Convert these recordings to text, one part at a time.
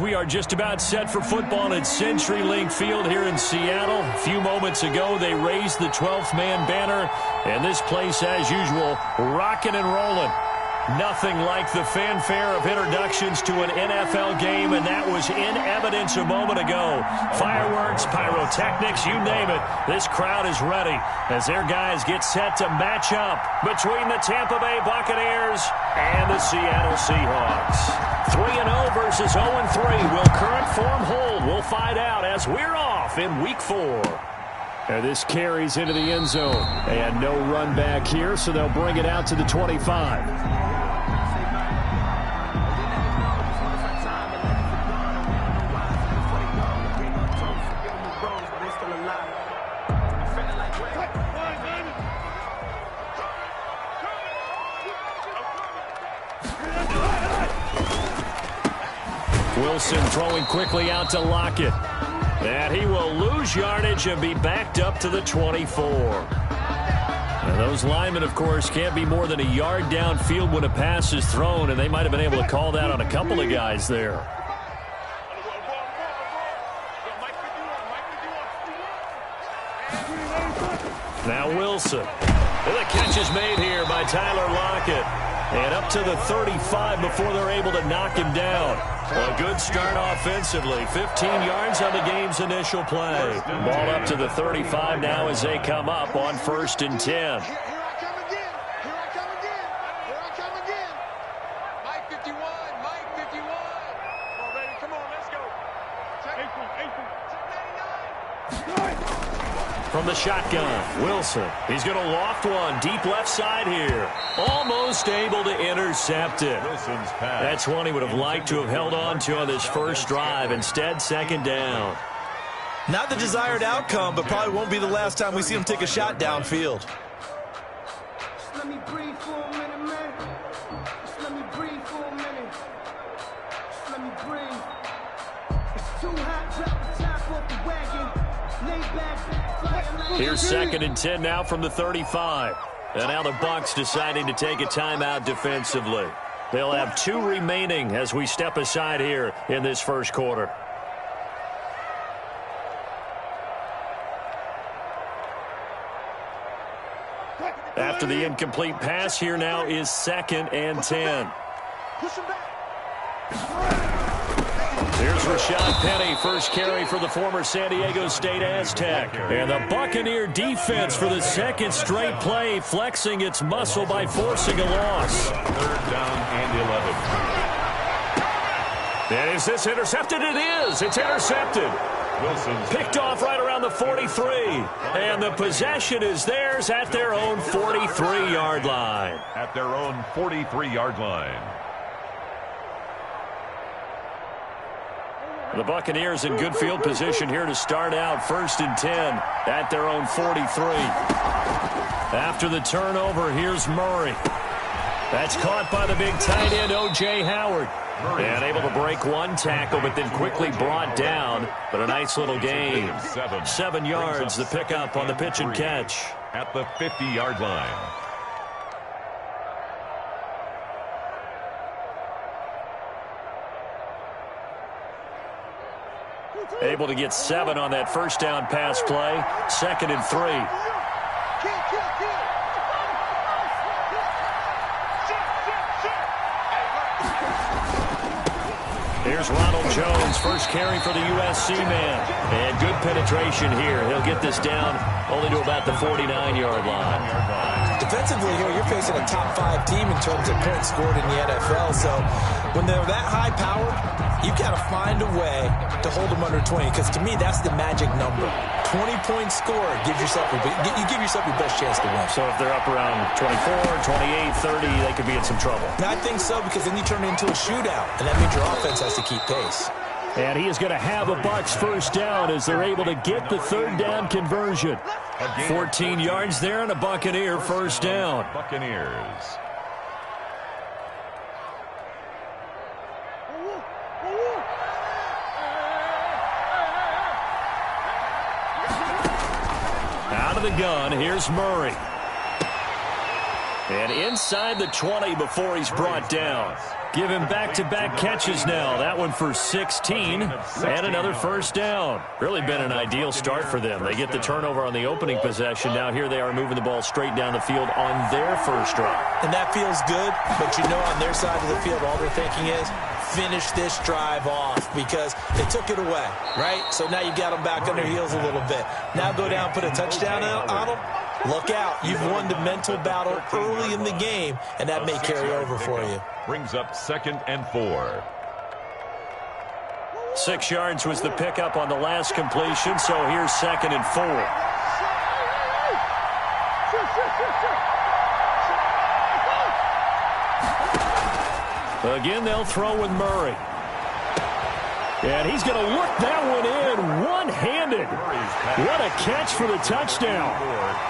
We are just about set for football at CenturyLink Field here in Seattle. A few moments ago, they raised the 12th man banner, and this place, as usual, rocking and rolling. Nothing like the fanfare of introductions to an NFL game, and that was in evidence a moment ago. Fireworks, pyrotechnics, you name it. This crowd is ready as their guys get set to match up between the Tampa Bay Buccaneers and the Seattle Seahawks. 3-0 versus 0-3. Will current form hold? We'll find out as we're off in Week 4. And this carries into the end zone. And no run back here, so they'll bring it out to the 25. Wilson throwing quickly out to Lockett. And he will lose yardage and be backed up to the 24. And those linemen, of course, can't be more than a yard downfield when a pass is thrown, and they might have been able to call that on a couple of guys there. Now Wilson. And the catch is made here by Tyler Lockett. And up to the 35 before they're able to knock him down. A good start offensively. 15 yards on the game's initial play. Ball up to the 35 now as they come up on 1st and 10. Here I come again. Here I come again. Here I come again. Mike 51. Mike 51. Come on, baby. Come on. Let's go. Take 99. From the shotgun, Wilson. He's going to loft one deep left side here. Almost able to intercept it. Wilson's pass. That's one he would have liked to have held on to on this first drive. Instead, second down. Not the desired outcome, but probably won't be the last time we see him take a shot downfield. Just let me breathe for a minute, man. Just let me breathe for a minute. Just let me breathe. It's too hot, drop the top off the wagon. Lay back. Here's 2nd and 10 now from the 35. And now the Bucs deciding to take a timeout defensively. They'll have 2 remaining as we step aside here in this first quarter. After the incomplete pass, here now is 2nd and 10. Here's Rashad Penny, first carry for the former San Diego State Aztec. And the Buccaneer defense for the second straight play, flexing its muscle by forcing a loss. 3rd down and 11. And is this intercepted? It is. It's intercepted. Wilson's Picked off right around the 43. And the possession is theirs at their own 43-yard line. at their own 43-yard line. The Buccaneers in good field position here to start out 1st and 10 at their own 43. After the turnover, here's Murray. That's caught by the big tight end, O.J. Howard. And able to break one tackle, but then quickly brought down. But a nice little gain. 7 yards, the pickup on the pitch and catch. At the 50-yard line. Able to get 7 on that first down pass play. 2nd and 3. Here's Ronald Jones, first carry for the USC man. And good penetration here. He'll get this down only to about the 49-yard line. Defensively here, you're facing a top 5 team in terms of points scored in the NFL. So when they're that high-powered, you've got to find a way to hold them under 20. Because to me, that's the magic number. 20-point score gives yourself you give yourself your best chance to win. So if they're up around 24, 28, 30, they could be in some trouble. I think so, because then you turn it into a shootout, and that means your offense has to keep pace. And he is going to have a Bucs first down as they're able to get the 3rd down conversion. 14 yards there and a Buccaneer first down. Buccaneers. Out of the gun, here's Murray. And inside the 20 before he's brought down. Give him back-to-back catches now. That one for 16 and another first down. Really been an ideal start for them. They get the turnover on the opening possession. Now here they are moving the ball straight down the field on their first drive. And that feels good, but you know on their side of the field all they're thinking is finish this drive off because they took it away, right? So now you got them back on their heels a little bit. Now go down, put a touchdown on them. Look out. You've won the mental battle early in the game, and that may carry over for you. Brings up 2nd and 4. 6 yards was the pickup on the last completion, so here's 2nd and 4. Again, they'll throw with Murray. And he's going to look that one in one-handed. What a catch for the touchdown.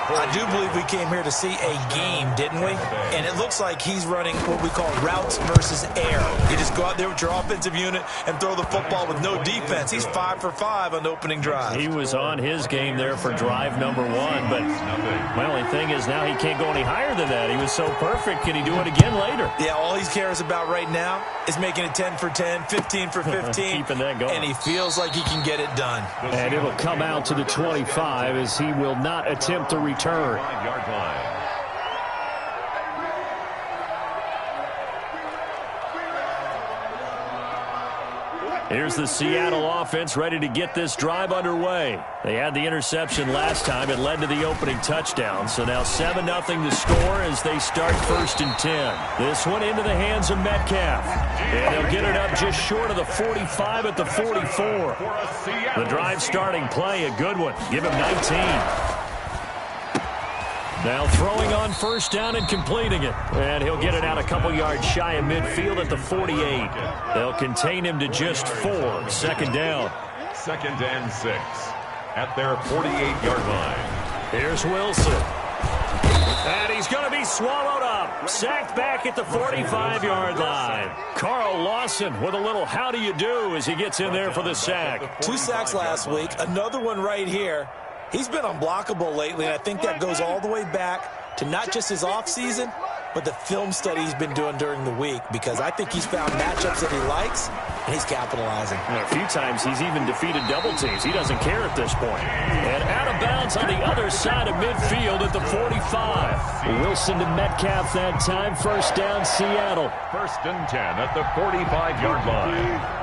I do believe we came here to see a game, didn't we? And it looks like he's running what we call routes versus air. You just go out there with your offensive unit and throw the football with no defense. He's 5 for 5 on the opening drive. He was on his game there for drive number 1, but my only thing is now he can't go any higher than that. He was so perfect. Can he do it again later? Yeah, all he cares about right now is making it 10 for 10, 15 for 15. Keeping that going. And he feels like he can get it done. And it'll come out to the 25 as he will not attempt to return. 5-yard line. Here's the Seattle offense ready to get this drive underway. They had the interception last time. It led to the opening touchdown. So now 7-0 the score as they start 1st and 10. This one into the hands of Metcalf. And they'll get it up just short of the 45 at the 44. The drive starting play, a good one. Give him 19. Now throwing on 1st down and completing it. And he'll get it out a couple yards shy of midfield at the 48. They'll contain him to just 4. 2nd down. 2nd and 6 at their 48-yard line. Here's Wilson. And he's going to be swallowed up. Sacked back at the 45-yard line. Carl Lawson with a little how do you do as he gets in there for the sack. 2 sacks last week. Another one right here. He's been unblockable lately, and I think that goes all the way back to not just his offseason, but the film study he's been doing during the week, because I think he's found matchups that he likes, and he's capitalizing. And a few times he's even defeated double teams. He doesn't care at this point. And out of bounds on the other side of midfield at the 45. Wilson to Metcalf that time. 1st down, Seattle. 1st and 10 at the 45-yard line.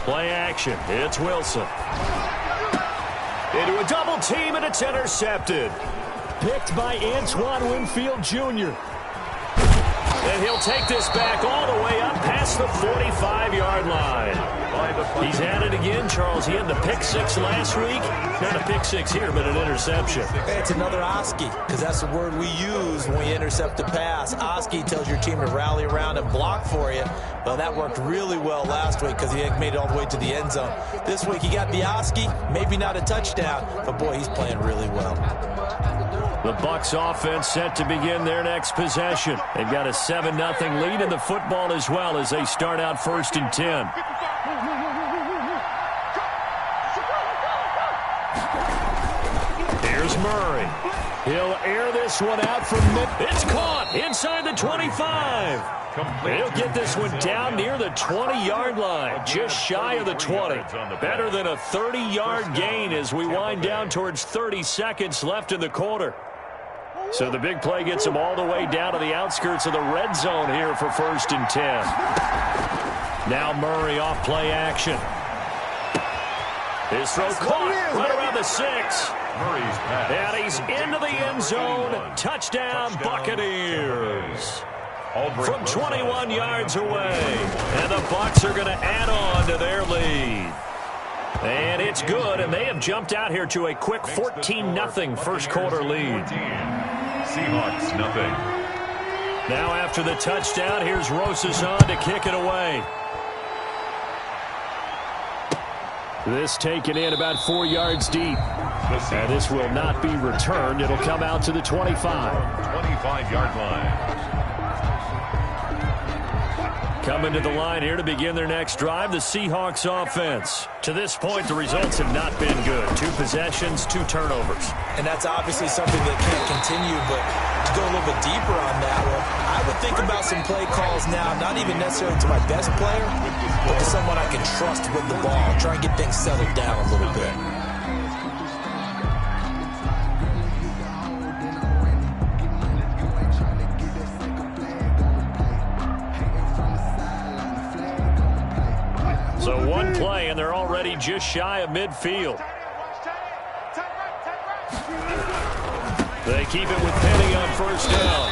Play action. It's Wilson. Into a double team, and it's intercepted. Picked by Antoine Winfield Jr. And he'll take this back all the way up past the 45-yard line. He's at it again, Charles. He had the pick 6 last week. Not a pick 6 here, but an interception. It's another Oski, because that's the word we use when we intercept a pass. Oski tells your team to rally around and block for you. Well, that worked really well last week because he made it all the way to the end zone. This week he got the Oski, maybe not a touchdown, but boy, he's playing really well. The Bucs offense set to begin their next possession. They've got a 7-0 lead in the football as well as they start out 1st and 10. Here's Murray. He'll air this one out from mid. It's caught inside the 25. He'll get this one down near the 20-yard line, just shy of the 20. Better than a 30-yard gain as we wind down towards 30 seconds left in the quarter. So the big play gets him all the way down to the outskirts of the red zone here for 1st and 10. Now Murray off play action. His throw caught right around the 6. And he's into the end zone. Touchdown, Buccaneers. From 21 yards away. And the Bucs are going to add on to their lead. And it's good, and they have jumped out here to a quick 14-0 first quarter lead. Seahawks, nothing. Now after the touchdown, here's Rosas on to kick it away. This taken in about 4 yards deep. And this will not be returned. It'll come out to the 25. 25-yard line. Coming to the line here to begin their next drive, the Seahawks offense. To this point, the results have not been good. 2 possessions, 2 turnovers. And that's obviously something that can't continue, but to go a little bit deeper on that one, I would think about some play calls now, not even necessarily to my best player, but to someone I can trust with the ball. Try and get things settled down a little bit. So 1 play, and they're already just shy of midfield. They keep it with Penny on first down.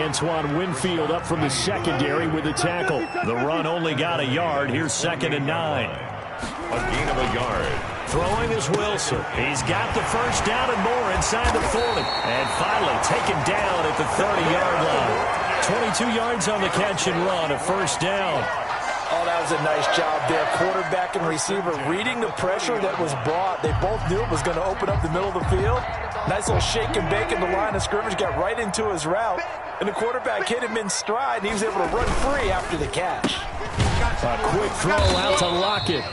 Antoine Winfield up from the secondary with the tackle. The run only got a yard. Here's 2nd and 9. A gain of a yard. Throwing is Wilson. He's got the first down and more inside the 40. And finally taken down at the 30-yard line. 22 yards on the catch and run, a first down. Oh, that was a nice job there. Quarterback and receiver reading the pressure that was brought. They both knew it was going to open up the middle of the field. Nice little shake and bake in the line of scrimmage. Got right into his route. And the quarterback hit him in stride, and he was able to run free after the catch. A quick throw out to Lockett.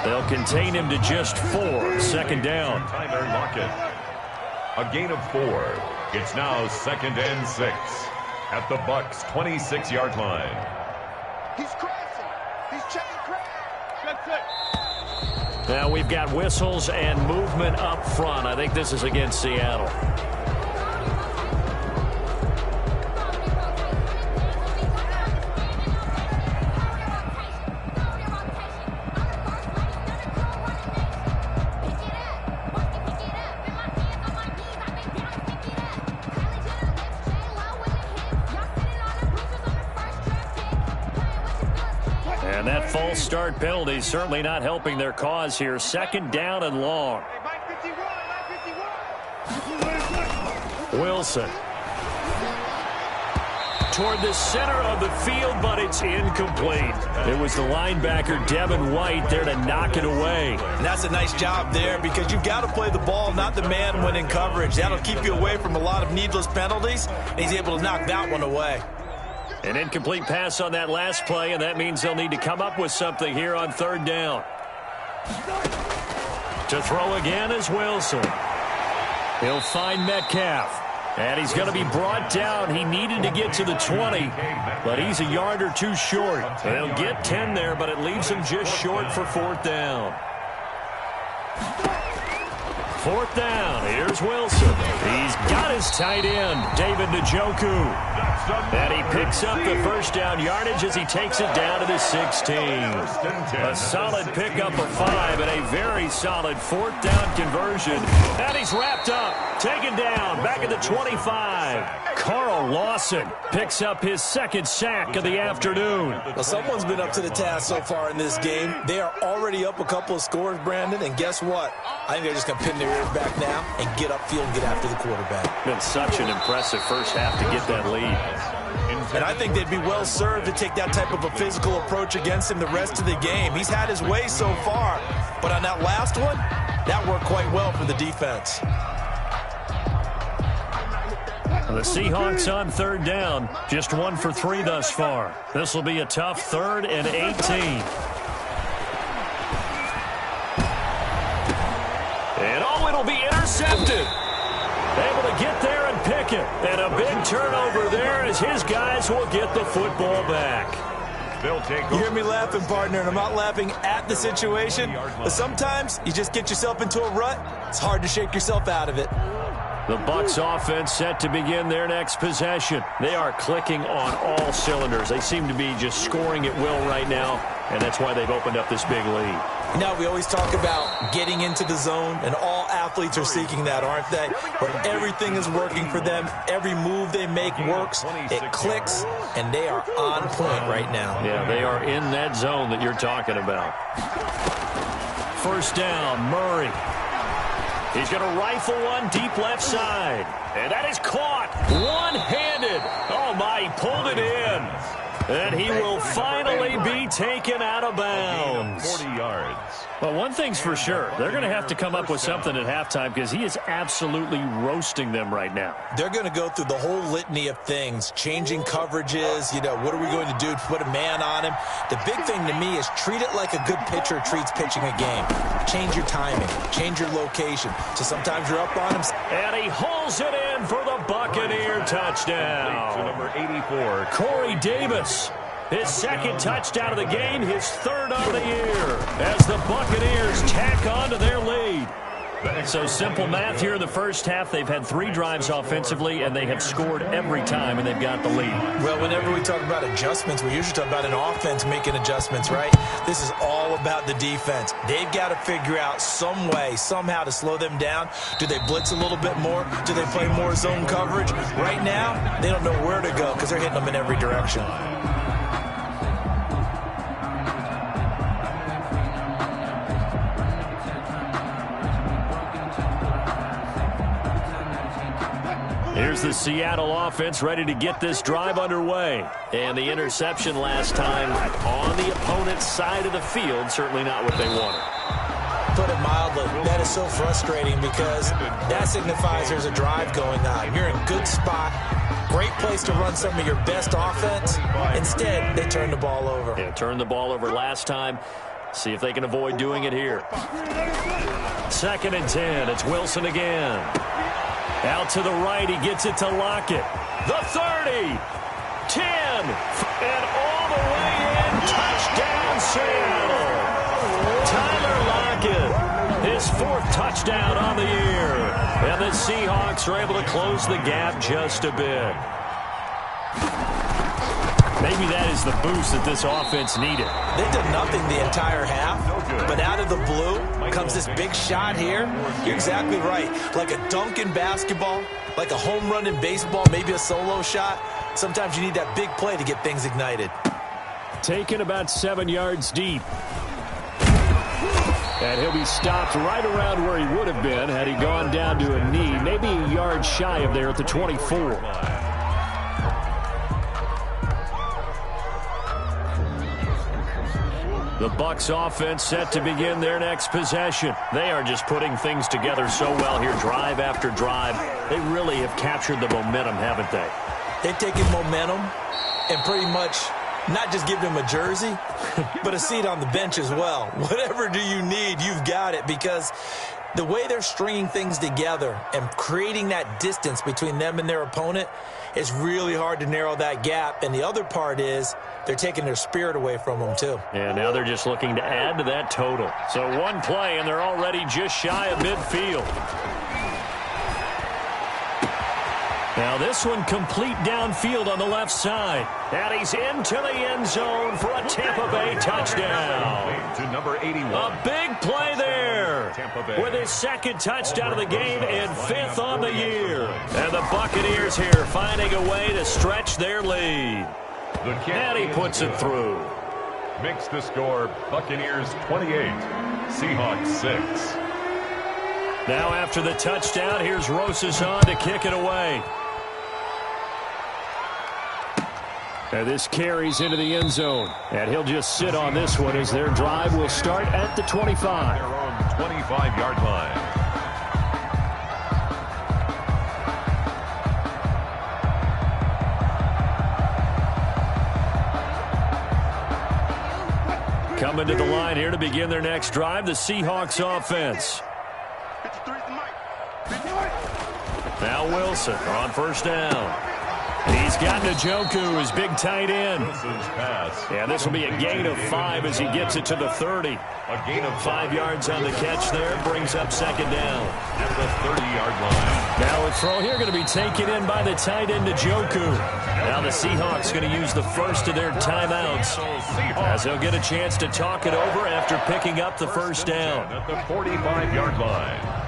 They'll contain him to just 4. 2nd down. Tyler Lockett. A gain of 4. It's now 2nd and 6 at the Bucs' 26-yard line. He's crazy. He's checking crazy. Now we've got whistles and movement up front. I think this is against Seattle. And that false start penalty certainly not helping their cause here. 2nd down and long. Wilson. Toward the center of the field, but it's incomplete. It was the linebacker, Devin White, there to knock it away. And that's a nice job there because you've got to play the ball, not the man when in coverage. That'll keep you away from a lot of needless penalties. And he's able to knock that one away. An incomplete pass on that last play, and that means they'll need to come up with something here on 3rd down. To throw again is Wilson. He'll find Metcalf. And he's going to be brought down. He needed to get to the 20, but he's a yard or 2 short. They'll get 10 there, but it leaves him just short for 4th down. 4th down. Here's Wilson. He's got his tight end, David Njoku. And he picks up the first down yardage as he takes it down to the 16. A solid pickup of 5 and a very solid 4th down conversion. And he's wrapped up, taken down, back at the 25. Carl Lawson picks up his 2nd sack of the afternoon. Well, someone's been up to the task so far in this game. They are already up a couple of scores, Brandon, and guess what? I think they're just going to pin their ears back now and get upfield and get after the quarterback. Been such an impressive first half to get that lead. And I think they'd be well served to take that type of a physical approach against him the rest of the game. He's had his way so far, but on that last one, that worked quite well for the defense. The Seahawks on 3rd down, just 1 for 3 thus far. This will be a tough 3rd and 18. And it'll be intercepted. Able to get there and pick it. And a big turnover there as his guys will get the football back. You hear me laughing, partner, and I'm not laughing at the situation. But sometimes you just get yourself into a rut. It's hard to shake yourself out of it. The Bucs offense set to begin their next possession. They are clicking on all cylinders. They seem to be just scoring at will right now, and that's why they've opened up this big lead. You know, we always talk about getting into the zone, and all athletes are seeking that, aren't they? But everything is working for them. Every move they make works. It clicks, and they are on point right now. Yeah, they are in that zone that you're talking about. First down, Murray. He's going to rifle one deep left side. And that is caught one-handed. Oh, my, he pulled it in. And he will finally be taken out of bounds. 40 yards. Well, one thing's for sure. They're going to have to come up with something at halftime because he is absolutely roasting them right now. They're going to go through the whole litany of things, changing coverages, what are we going to do to put a man on him? The big thing to me is treat it like a good pitcher treats pitching a game. Change your timing, change your location. So sometimes you're up on him. And he hauls it in for the Buccaneer touchdown. To number 84, Corey Davis. His second touchdown of the game, his third on the year, as the Buccaneers tack on to their lead. So simple math here in the first half. They've had 3 drives offensively, and they have scored every time, and they've got the lead. Well, whenever we talk about adjustments, we usually talk about an offense making adjustments, right? This is all about the defense. They've got to figure out some way, somehow to slow them down. Do they blitz a little bit more? Do they play more zone coverage? Right now, they don't know where to go because they're hitting them in every direction. Here's the Seattle offense ready to get this drive underway. And the interception last time on the opponent's side of the field, certainly not what they wanted. Put it mildly, that is so frustrating because that signifies there's a drive going on. You're in a good spot, great place to run some of your best offense. Instead, they turn the ball over. Yeah, turned the ball over last time. See if they can avoid doing it here. 2nd and 10. It's Wilson again. Out to the right, he gets it to Lockett. The 30, 10, and all the way in. Touchdown, Seattle. Tyler Lockett, his 4th touchdown on the year. And the Seahawks are able to close the gap just a bit. Maybe that is the boost that this offense needed. They did nothing the entire half, but out of the blue comes this big shot here. You're exactly right. Like a dunk in basketball, like a home run in baseball, maybe a solo shot. Sometimes you need that big play to get things ignited. Taken about 7 yards deep. And he'll be stopped right around where he would have been had he gone down to a knee, maybe a yard shy of there at the 24. The Bucs offense set to begin their next possession. They are just putting things together so well here, drive after drive. They really have captured the momentum, haven't they? They've taken momentum and pretty much not just give them a jersey, but a seat on the bench as well. Whatever do you need, you've got it, because the way they're stringing things together and creating that distance between them and their opponent is really hard to narrow that gap. And the other part is they're taking their spirit away from them, too. And now they're just looking to add to that total. So one play, and they're already just shy of midfield. Now this one complete downfield on the left side. And he's into the end zone for a Tampa Bay touchdown. To number 81. A big play there with his 2nd touchdown of the game and 5th on the year. And the Buccaneers here finding a way to stretch their lead. And he puts it through. Makes the score Buccaneers 28, Seahawks 6. Now after the touchdown, here's Rosas on to kick it away. And this carries into the end zone. And he'll just sit on this one as their drive will start at the 25. Their own 25-yard line. Coming to the line here to begin their next drive, the Seahawks offense. Now Wilson on 1st down. He's got Njoku, his big tight end. And this will be a gain of 5 as he gets it to the 30. A gain of 5 yards on the catch there, brings up 2nd down. At the 30-yard line. Now a throw here going to be taken in by the tight end Njoku. Now the Seahawks going to use the first of their timeouts as they'll get a chance to talk it over after picking up the 1st down. At the 45-yard line.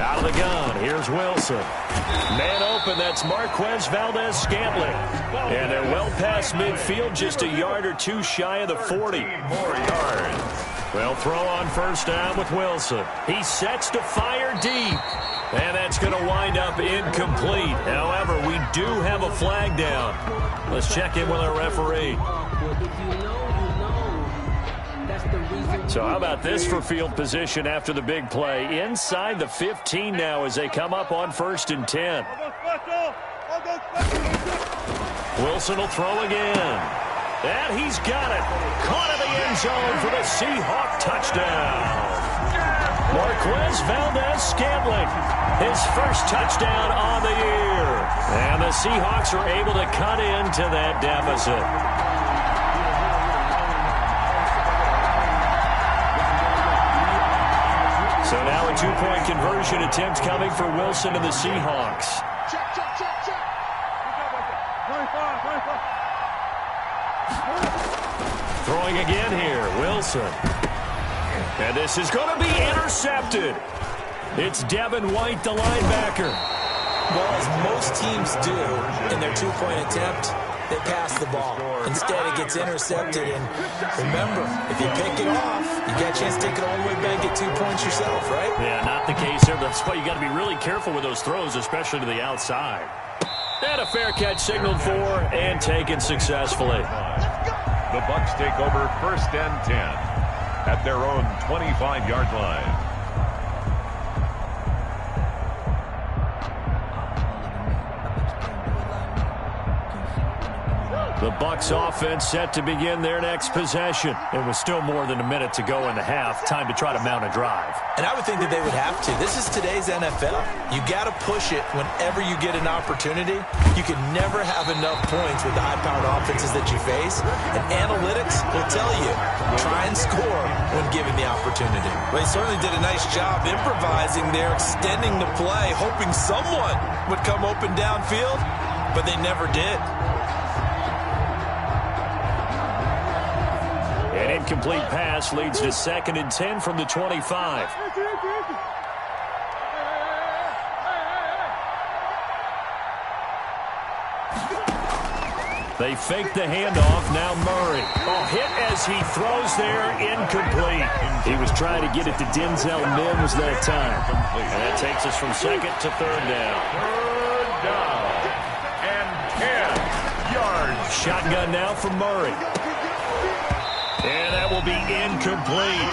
Out of the gun, here's Wilson. Man open, that's Marquez Valdez-Scantling. And they're well past midfield, just a yard or 2 shy of the 40. 4 yards. Well, throw on 1st down with Wilson. He sets to fire deep. And that's going to wind wind up incomplete. However, we do have a flag down. Let's check in with our referee. So how about this for field position after the big play? Inside the 15 now as they come up on 1st and 10. Wilson will throw again. And he's got it. Caught in the end zone for the Seahawk touchdown. Marquez Valdez-Scantling, his first touchdown on the year. And the Seahawks are able to cut into that deficit. So now a two-point conversion attempt coming for Wilson and the Seahawks. Check, check, check, check. Throwing again here, Wilson. And this is going to be intercepted. It's Devin White, the linebacker. Well, as most teams do in their two-point attempt, they pass the ball. Instead, it gets intercepted. And remember, if you pick it off, you got a chance to take it all the way back, get 2 points yourself, right? Yeah, not the case there. That's why you got to be really careful with those throws, especially to the outside. And a fair catch signaled for and taken successfully. The Bucs take over 1st and 10 at their own 25-yard line. The Bucs offense set to begin their next possession. It was still more than a minute to go in the half. Time to try to mount a drive. And I would think that they would have to. This is today's NFL. You got to push it whenever you get an opportunity. You can never have enough points with the high-powered offenses that you face. And analytics will tell you, try and score when given the opportunity. Well, he certainly did a nice job improvising there, extending the play, hoping someone would come open downfield, but they never did. An incomplete pass leads to 2nd and 10 from the 25. They fake the handoff. Now Murray. Oh, hit as he throws there. Incomplete. He was trying to get it to Denzel Mims that time. And that takes us from 2nd to 3rd down. 3rd down and 10 yards. Shotgun now for Murray. And that will be incomplete.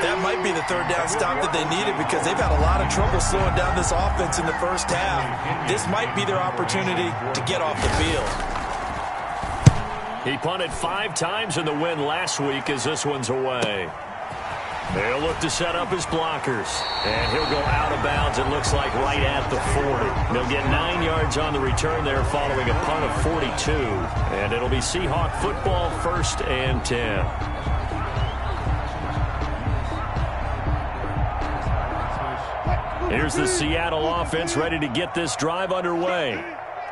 That might be the 3rd down stop that they needed because they've had a lot of trouble slowing down this offense in the first half. This might be their opportunity to get off the field. He punted 5 times in the win last week as this one's away. They'll look to set up his blockers. And he'll go out of bounds, it looks like, right at the 40. They'll get 9 yards on the return there following a punt of 42. And it'll be Seahawk football 1st and 10. Here's the Seattle offense ready to get this drive underway.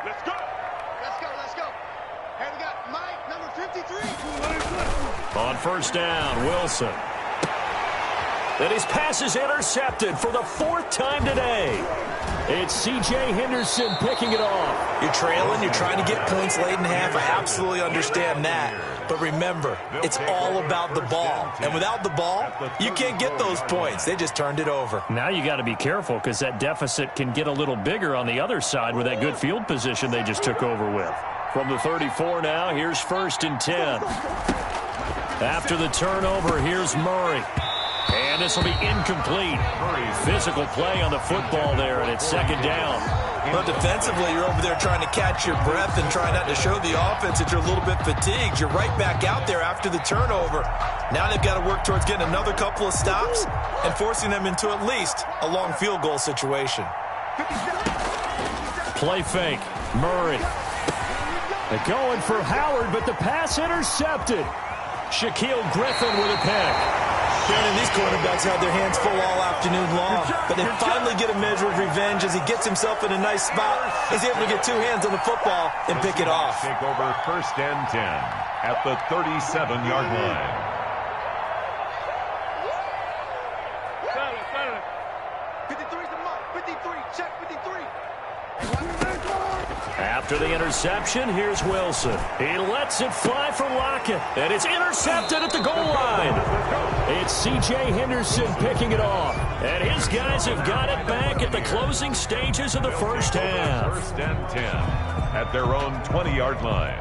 Let's go. Let's go, let's go. Hey, we got Mike, number 53. On 1st down, Wilson. And his pass is intercepted for the 4th time today. It's C.J. Henderson picking it off. You're trailing, you're trying to get points late in half. I absolutely understand that. But remember, it's all about the ball. And without the ball, you can't get those points. They just turned it over. Now you got to be careful because that deficit can get a little bigger on the other side with that good field position they just took over with. From the 34 now, here's 1st and 10. After the turnover, here's Murray. And this will be incomplete. Physical play on the football there, and it's 2nd down. Well, defensively, you're over there trying to catch your breath and try not to show the offense that you're a little bit fatigued. You're right back out there after the turnover. Now they've got to work towards getting another couple of stops and forcing them into at least a long field goal situation. Play fake. Murray. They're going for Howard, but the pass intercepted. Shaquille Griffin with a pick. Brandon, these quarterbacks had their hands full all afternoon long, but they finally get a measure of revenge as he gets himself in a nice spot. He's able to get 2 hands on the football and pick it off. Take over 1st and 10 at the 37-yard line. 53's the mark. 53. Check 53. After the interception, here's Wilson. He lets it fly for Lockett, and it's intercepted at the goal line. It's C.J. Henderson picking it off, and his guys have got it back at the closing stages of the first half. First and 10 at their own 20-yard line.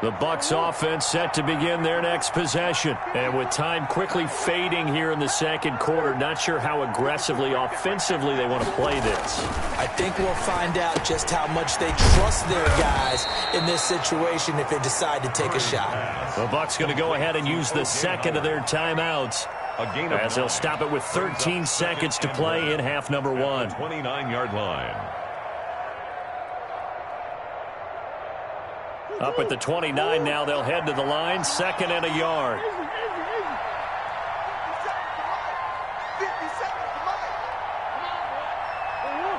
The Bucs offense set to begin their next possession. And with time quickly fading here in the second quarter, not sure how aggressively, offensively they want to play this. I think we'll find out just how much they trust their guys in this situation if they decide to take a shot. The Bucs going to go ahead and use the second of their timeouts, as they'll stop it with 13 seconds to play in half number one. 29-yard line. Up at the 29 now, they'll head to the line, second and a yard. 50 seconds to Mike. Come on, boy.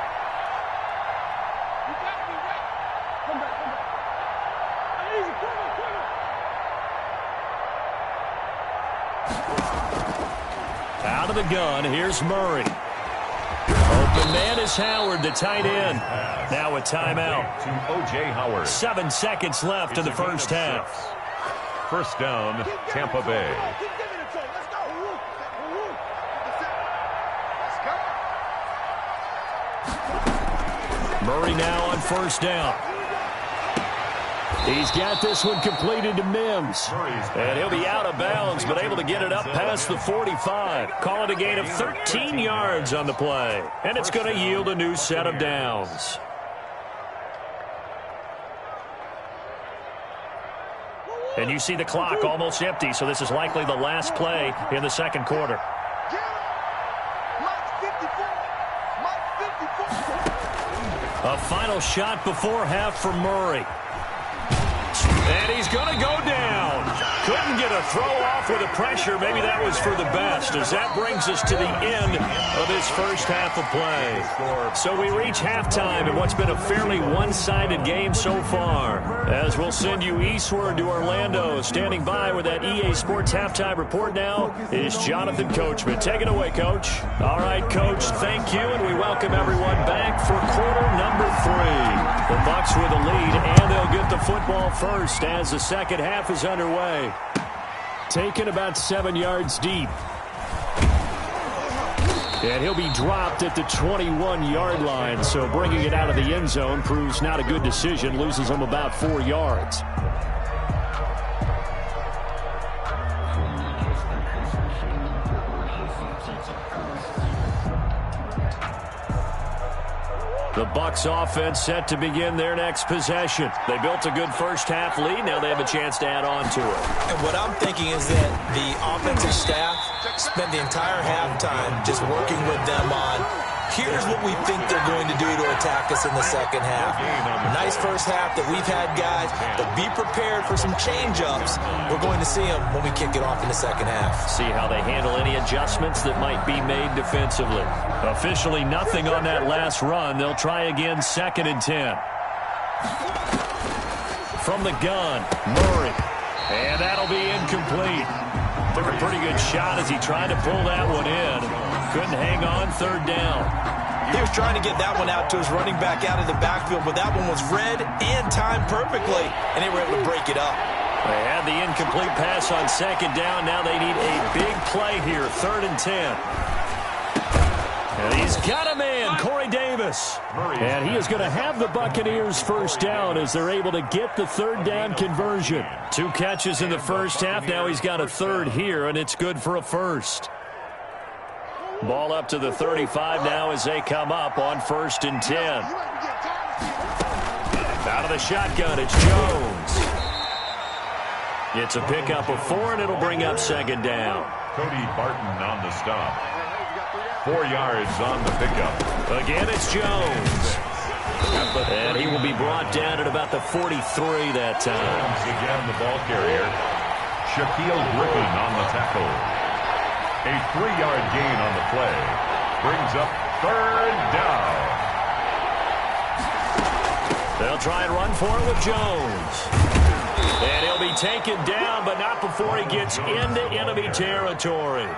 You got to be ready. Come back. Easy, quicker. Out of the gun, here's Murray. Open man is Howard, the tight end. Now a timeout. To O.J. Howard. 7 seconds left in the first half. First down, Tampa Bay. Keep giving it to him. Let's go. Let's go. Murray now on first down. He's got this one completed to Mims. And he'll be out of bounds, but able to get it up past the 45. Call it a gain of 13 yards on the play. And it's going to yield a new set of downs. And you see the clock almost empty, so this is likely the last play in the second quarter. A final shot before half for Murray. And he's going to go down. Couldn't get a throw off with the pressure. Maybe that was for the best, as that brings us to the end of this first half of play. So we reach halftime in what's been a fairly one-sided game so far, as we'll send you eastward to Orlando. Standing by with that EA Sports halftime report now is Jonathan Coachman. Take it away, Coach. All right, Coach, thank you, and we welcome everyone back for quarter number 3. The Bucs with a lead, and they'll get the football first as the second half is underway. Taken about 7 yards deep. And he'll be dropped at the 21-yard line, so bringing it out of the end zone proves not a good decision, loses him about 4 yards. The Bucs offense set to begin their next possession. They built a good first half lead. Now they have a chance to add on to it. And what I'm thinking is that the offensive staff spent the entire halftime just working with them on, here's what we think they're going to do to attack us in the second half. Nice first half that we've had, guys, but be prepared for some change-ups. We're going to see them when we kick it off in the second half. See how they handle any adjustments that might be made defensively. Officially nothing on that last run. They'll try again, second and 10. From the gun, Murray. And that'll be incomplete. Took a pretty good shot as he tried to pull that one in. Couldn't hang on, third down. He was trying to get that one out to his running back out of the backfield, but that one was read and timed perfectly, and they were able to break it up. They had the incomplete pass on second down. Now they need a big play here, third and 10. And he's got a man, Corey Davis. And he is going to have the Buccaneers first down as they're able to get the third down conversion. 2 catches in the first half. Now he's got a third here, and it's good for a first. Ball up to the 35 now as they come up on first and 10. Out of the shotgun, it's Jones. It's a pickup of 4, and it'll bring up second down. Cody Barton on the stop. 4 yards on the pickup. Again, it's Jones. And he will be brought down at about the 43 that time. Once again, the ball carrier, Shaquille Griffin on the tackle. A 3-yard gain on the play. brings up third down. They'll try and run for it with Jones. And he'll be taken down, but not before he gets into enemy territory.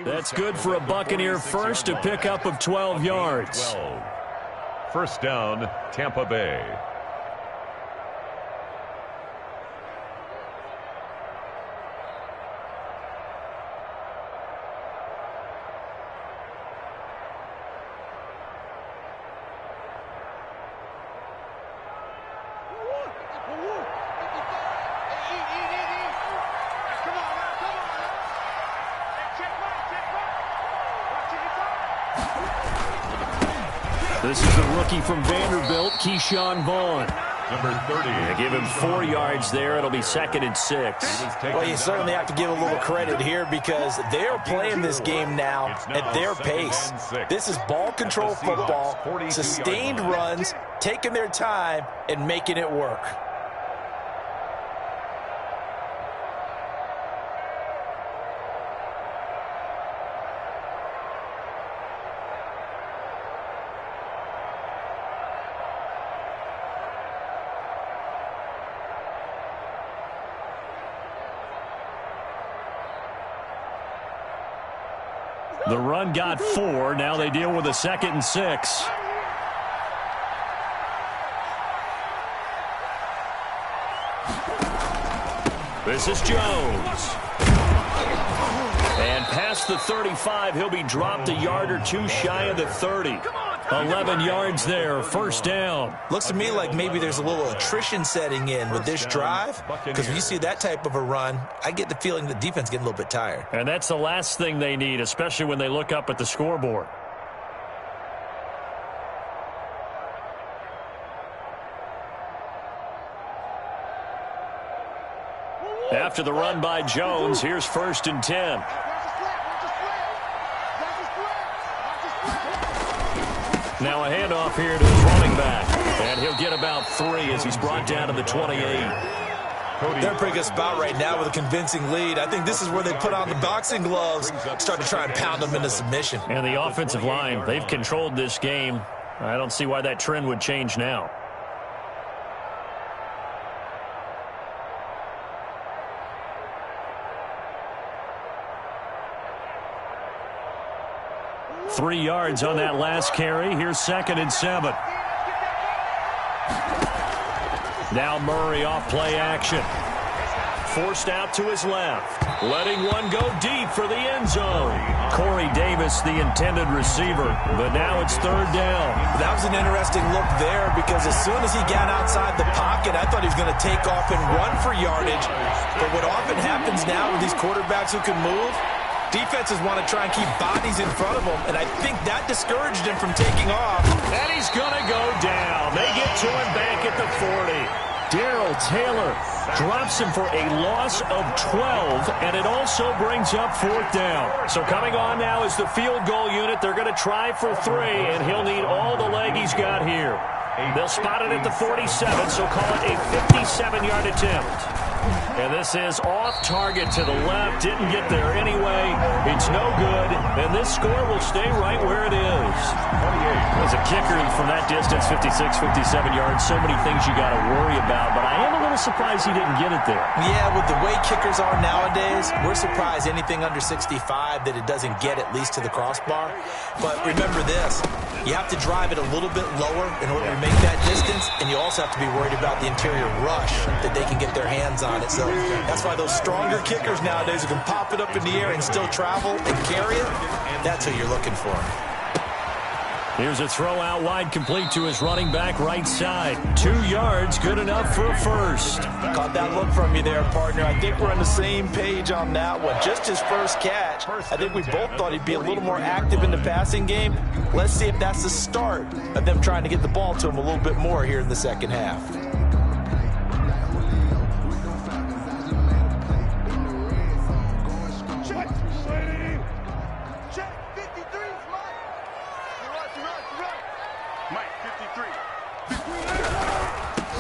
That's good for a Buccaneer first, a pickup of 12 yards. First down, Tampa Bay. This is the rookie from Vanderbilt, Keyshawn Vaughn. Number 30. They give him 4 yards there. It'll be 2nd and 6. Well, you certainly have to give a little credit here because they're playing this game now at their pace. This is ball control football, sustained runs, taking their time, and making it work. The run got 4. Now they deal with a 2nd and 6. This is Jones. And past the 35, he'll be dropped a yard or two shy of the 30. 11 yards there, first down. Looks to me like maybe there's a little attrition setting in with this drive, because when you see that type of a run, I get the feeling the defense getting a little bit tired. And that's the last thing they need, especially when they look up at the scoreboard. After the run by Jones, here's 1st and 10. Now a handoff here to his running back. And he'll get about 3 as he's brought down to the 28. They're in a pretty good spot right now with a convincing lead. I think this is where they put on the boxing gloves, start to try and pound them into submission. And the offensive line, they've controlled this game. I don't see why that trend would change now. Three yards on that last carry. Here's 2nd and 7. Now Murray off play action. Forced out to his left. Letting one go deep for the end zone. Corey Davis, the intended receiver. But now it's 3rd down. That was an interesting look there because as soon as he got outside the pocket, I thought he was going to take off and run for yardage. But what often happens now with these quarterbacks who can move, defenses want to try and keep bodies in front of them, and I think that discouraged him from taking off. And he's going to go down. They get to him back at the 40. Darrell Taylor drops him for a loss of 12, and it also brings up 4th down. So coming on now is the field goal unit. They're going to try for 3, and he'll need all the leg he's got here. They'll spot it at the 47, so call it a 57-yard attempt. And this is off target to the left. Didn't get there anyway. It's no good. And this score will stay right where it is. As a kicker from that distance, 56, 57 yards, so many things you got to worry about. But I am a little surprised he didn't get it there. Yeah, with the way kickers are nowadays, we're surprised anything under 65 that it doesn't get at least to the crossbar. But remember this. You have to drive it a little bit lower in order to make that distance, and you also have to be worried about the interior rush that they can get their hands on it. So that's why those stronger kickers nowadays who can pop it up in the air and still travel and carry it, that's who you're looking for. Here's a throw out wide, complete to his running back right side. 2 yards, good enough for a first. Caught that fine look from you there, partner. I think we're on the same page on that one. Just his first catch. I think we both thought he'd be a little more active in the passing game. Let's see if that's the start of them trying to get the ball to him a little bit more here in the second half.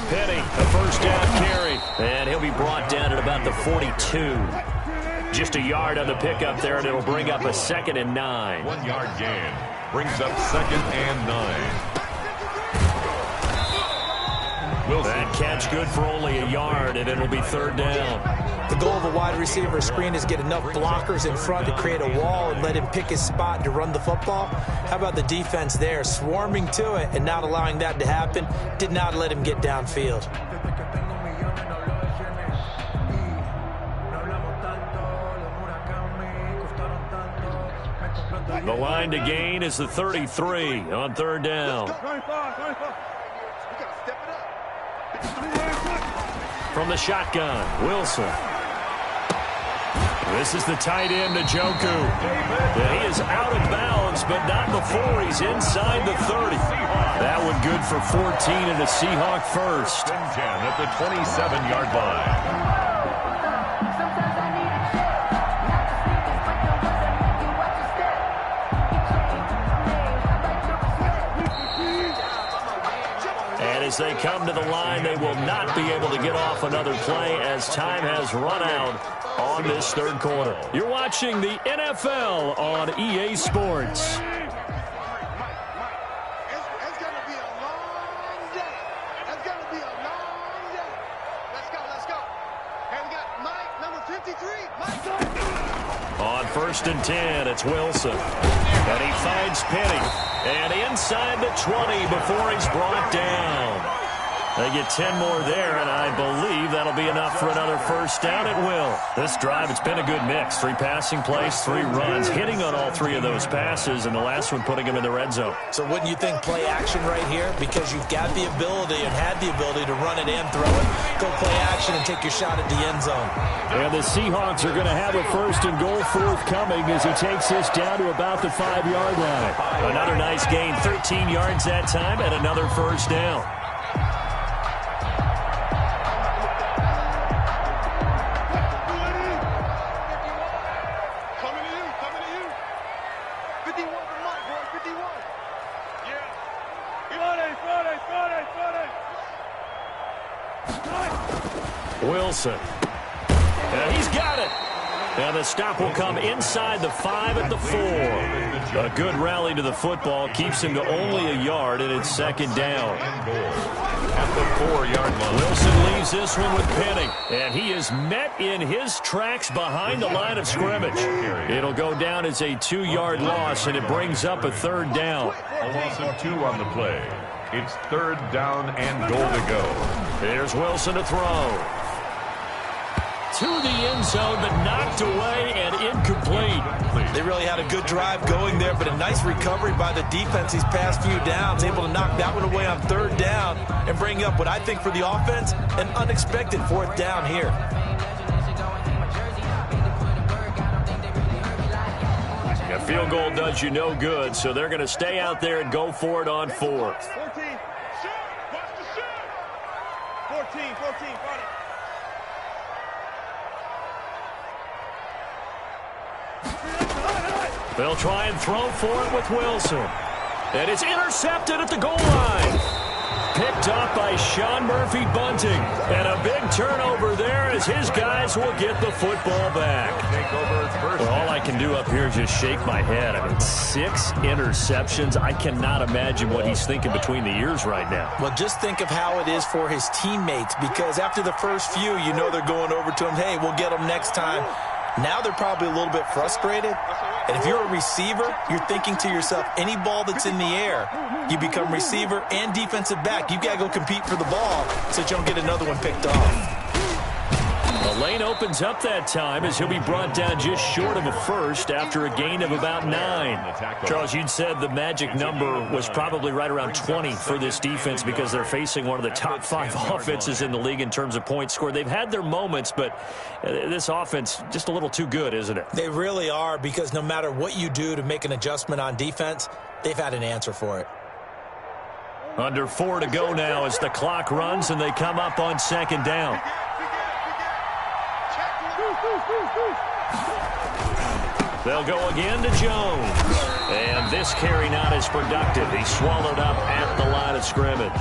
Penny, a first down carry, and he'll be brought down at about the 42. Just a yard on the pickup there, and it'll bring up a 2nd and 9. 1 yard gain brings up 2nd and 9. Wilson. That catch good for only a yard, and it'll be 3rd down. The goal of a wide receiver screen is get enough blockers in front to create a wall and let him pick his spot to run the football. How about the defense there, swarming to it and not allowing that to happen? Did not let him get downfield. The line to gain is the 33 on 3rd down. From the shotgun, Wilson. This is the tight end, Njoku. He is out of bounds, but not before he's inside the 30. That one good for 14 and a Seahawk first. 10 at the 27-yard line. As they come to the line, they will not be able to get off another play as time has run out on this 3rd quarter. You're watching the NFL on EA Sports. It's going to be a long day. It's going to be a long day. Let's go, let's go. And we got Mike, number 53. Mike. On 1st and 10, it's Wilson. And he finds Penny. And inside the 20 before he's brought down. They get 10 more there, and I believe that'll be enough for another first down. It will. This drive, it's been a good mix. 3 passing plays, 3 runs, hitting on all 3 of those passes, and the last one putting him in the red zone. So wouldn't you think play action right here? Because you've got the ability and had the ability to run it and throw it. Go play action and take your shot at the end zone. And the Seahawks are going to have a 1st and goal forthcoming as he takes this down to about the 5-yard line. Another nice gain, 13 yards that time, and another first down. Wilson. And he's got it. And the stop will come inside the 5 at the 4. A good rally to the football keeps him to only a yard, and it's 2nd down. At the 4-yard line. Wilson leaves this one with Penny, and he is met in his tracks behind the line of scrimmage. It'll go down as a 2-yard loss, and it brings up a 3rd down. A loss of 2 on the play. It's 3rd down and goal to go. Here's Wilson to throw. To the end zone, but knocked away and incomplete. They really had a good drive going there, but a nice recovery by the defense these past few downs, able to knock that one away on 3rd down and bring up what I think for the offense, an unexpected 4th down here. A field goal does you no good, so they're going to stay out there and go for it on 4th. 14, shoot! Watch the shoot! 14, got it. They'll try and throw for it with Wilson. And it's intercepted at the goal line. Picked up by Sean Murphy-Bunting. And a big turnover there as his guys will get the football back. Well, all I can do up here is just shake my head. I mean, 6 interceptions. I cannot imagine what he's thinking between the ears right now. Well, just think of how it is for his teammates, because after the first few, you know they're going over to him, hey, we'll get them next time. Now they're probably a little bit frustrated. And if you're a receiver, you're thinking to yourself, any ball that's in the air, you become receiver and defensive back. You've got to go compete for the ball so that you don't get another one picked off. Elena opens up that time as he'll be brought down just short of a first after a gain of about 9. Charles, you'd said the magic number was probably right around 20 for this defense because they're facing one of the top 5 offenses in the league in terms of points scored. They've had their moments, but this offense just a little too good, isn't it? They really are, because no matter what you do to make an adjustment on defense, they've had an answer for it. Under 4 to go now as the clock runs and they come up on second down. They'll go again to Jones. And this carry not as productive. He swallowed up at the line of scrimmage.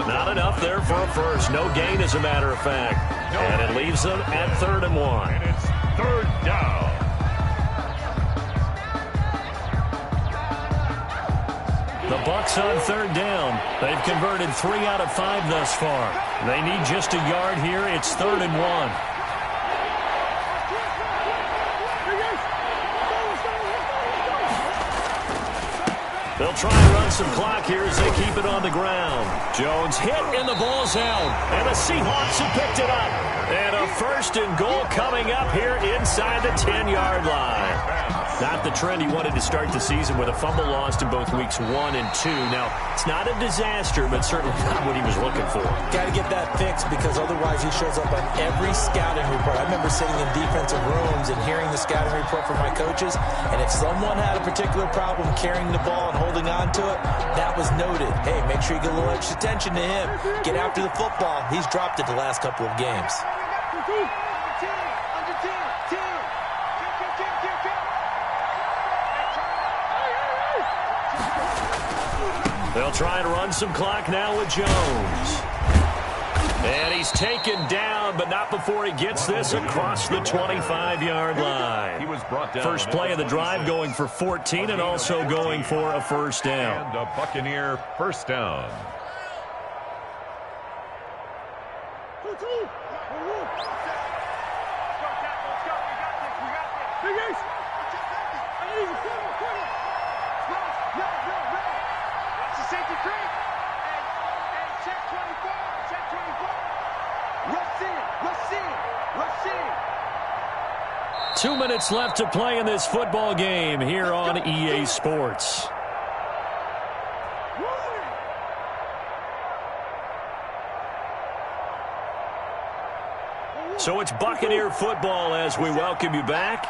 Not enough there for a first. No gain, as a matter of fact. And it leaves them at 3rd and 1. And it's 3rd down. The Bucs on 3rd down. They've converted 3 out of 5 thus far. They need just a yard here. It's 3rd and 1. They'll try and run some clock here as they keep it on the ground. Jones hit and the ball's out. And the Seahawks have picked it up. And a 1st and goal coming up here inside the 10-yard line. Not the trend he wanted to start the season with a fumble lost in both weeks 1 and 2. Now, it's not a disaster, but certainly not what he was looking for. Got to get that fixed, because otherwise he shows up on every scouting report. I remember sitting in defensive rooms and hearing the scouting report from my coaches, and if someone had a particular problem carrying the ball and holding on to it, that was noted. Hey, make sure you get a little extra attention to him. Get after the football. He's dropped it the last couple of games. They'll try and run some clock now with Jones. And he's taken down, but not before he gets this across the 25-yard line. He was brought down. First play of the drive, going for 14 and also going for a 1st down. And a Buccaneer 1st down. Rush 2 minutes left to play in this football game here on EA Sports. So it's Buccaneer football as we welcome you back.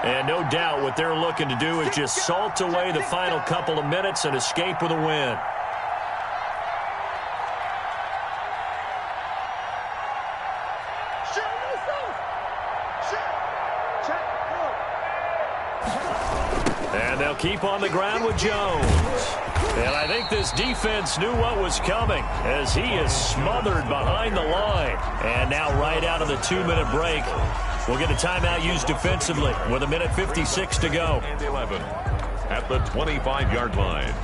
And no doubt what they're looking to do is just salt away the final couple of minutes and escape with a win. And they'll keep on the ground with Jones. And I think this defense knew what was coming as he is smothered behind the line. And now right out of the 2-minute break, we'll get a timeout used defensively with 1:56 to go. And 11 at the 25-yard line.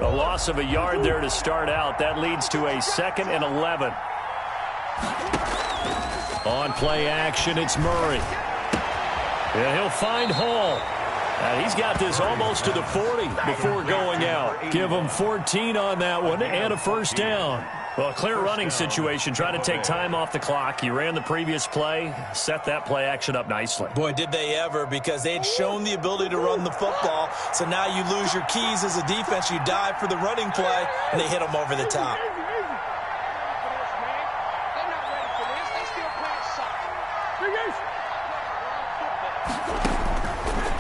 A loss of a yard there to start out. That leads to a 2nd and 11. On play action, it's Murray. And he'll find Hall. And he's got this almost to the 40 before going out. Give him 14 on that one and a 1st down. Well, a clear running situation. Try to take time off the clock. He ran the previous play, set that play action up nicely. Boy, did they ever, because they had shown the ability to run the football. So now you lose your keys as a defense. You dive for the running play, and they hit them over the top.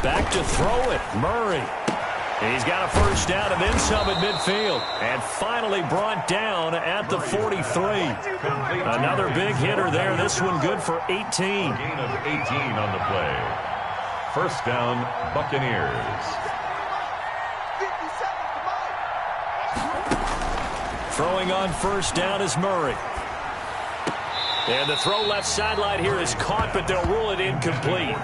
Back to throw it, Murray. He's got a 1st down and then some at midfield. And finally brought down at the 43. Another big hitter there. This one good for 18. Gain of 18 on the play. 1st down, Buccaneers. Throwing on 1st down is Murray. And the throw left sideline here is caught, but they'll rule it incomplete.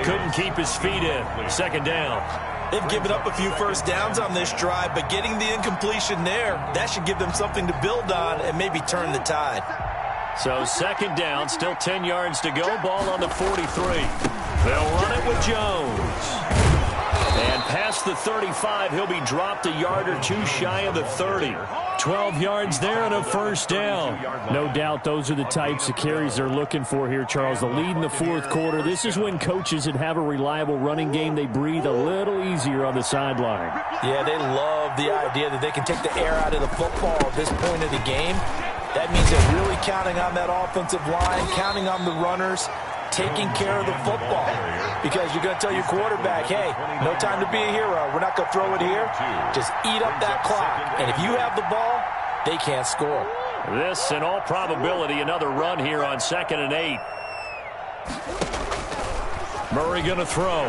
Couldn't keep his feet in. 2nd down. They've given up a few 1st downs on this drive, but getting the incompletion there, that should give them something to build on and maybe turn the tide. So 2nd down, still 10 yards to go. Ball on the 43. They'll run it with Jones. And past the 35, he'll be dropped a yard or two shy of the 30. 12 yards there and a first down. No doubt those are the types of carries they're looking for here, Charles. The lead in the fourth quarter. This is when coaches that have a reliable running game, they breathe a little easier on the sideline. Yeah, they love the idea that they can take the air out of the football at this point of the game. That means they're really counting on that offensive line, counting on the runners, taking care of the football. Because you're going to tell your quarterback, hey, no time to be a hero. We're not going to throw it here. Just eat up that clock. And if you have the ball, they can't score. This, in all probability, another run here on 2nd and 8. Murray going to throw.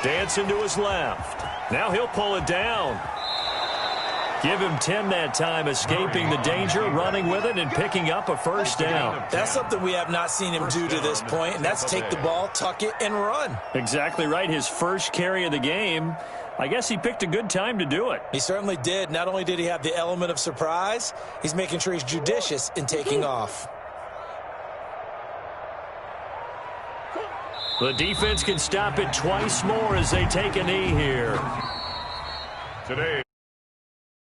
Dancing to his left. Now he'll pull it down. Give him 10 that time, escaping the danger, running with it, and picking up a first down. That's something we have not seen him do to this point, and that's take the ball, tuck it, and run. Exactly right. His first carry of the game. I guess he picked a good time to do it. He certainly did. Not only did he have the element of surprise, he's making sure he's judicious in taking off. The defense can stop it twice more as they take a knee here. Today.